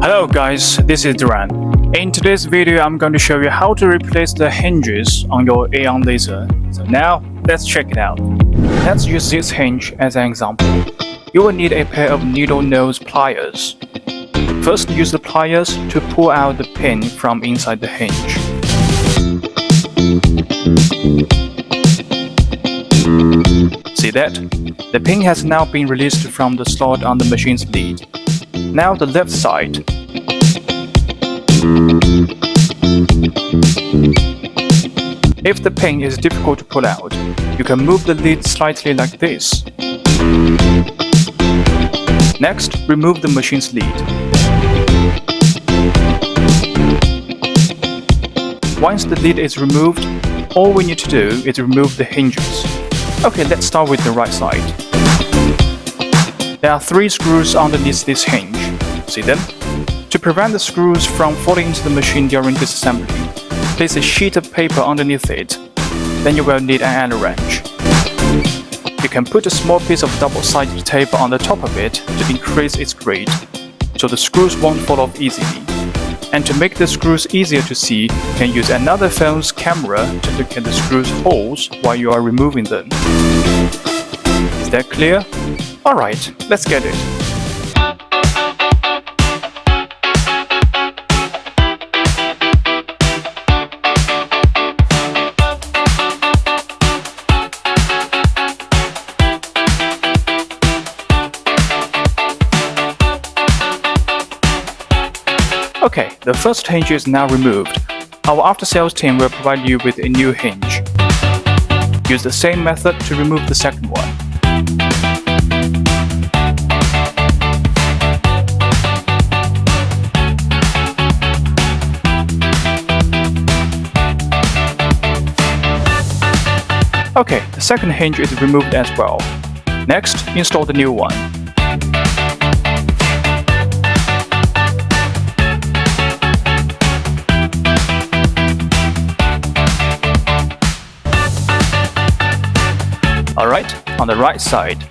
Hello guys, this is Duran. In today's video, I'm going to show you how to replace the hinges on your AEONLaser. So now, let's check it out. Let's use this hinge as an example. You will need a pair of needle nose pliers. First, use the pliers to pull out the pin from inside the hinge. See that? The pin has now been released from the slot on the machine's lead. Now the left side. If the pin is difficult to pull out, you can move the lead slightly like this. Next, remove the machine's lead. Once the lead is removed, all we need to do is remove the hinges. Okay, let's start with the right side. There are 3 screws underneath this hinge. See them? To prevent the screws from falling into the machine during disassembly, place a sheet of paper underneath it. Then you will need an Allen wrench. You can put a small piece of double-sided tape on the top of it to increase its grip, so the screws won't fall off easily. And to make the screws easier to see, you can use another phone's camera to look at the screws holes while you are removing them. Is that clear? Alright, let's get it. Okay, the first hinge is now removed. Our after-sales team will provide you with a new hinge. Use the same method to remove the second one. Okay, the second hinge is removed as well. Next, install the new one. Alright, on the right side.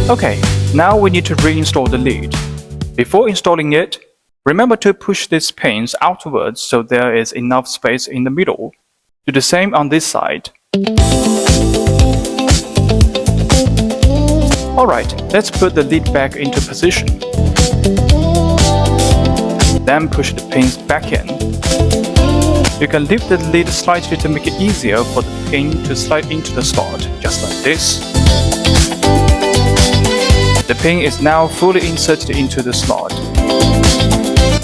Okay, now we need to reinstall the lead. Before installing it, remember to push these pins outwards so there is enough space in the middle. Do the same on this side. Alright, let's put the lead back into position. Then push the pins back in. You can lift the lead slightly to make it easier for the pin to slide into the slot, just like this. The pin is now fully inserted into the slot.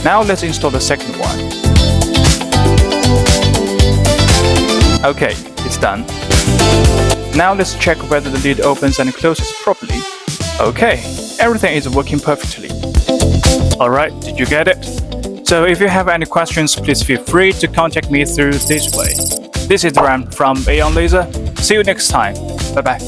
Now let's install the second one. Okay, it's done. Now let's check whether the lid opens and closes properly. Okay, everything is working perfectly. Alright, did you get it? So if you have any questions, please feel free to contact me through this way. This is Ram from AEONLaser. See you next time. Bye bye.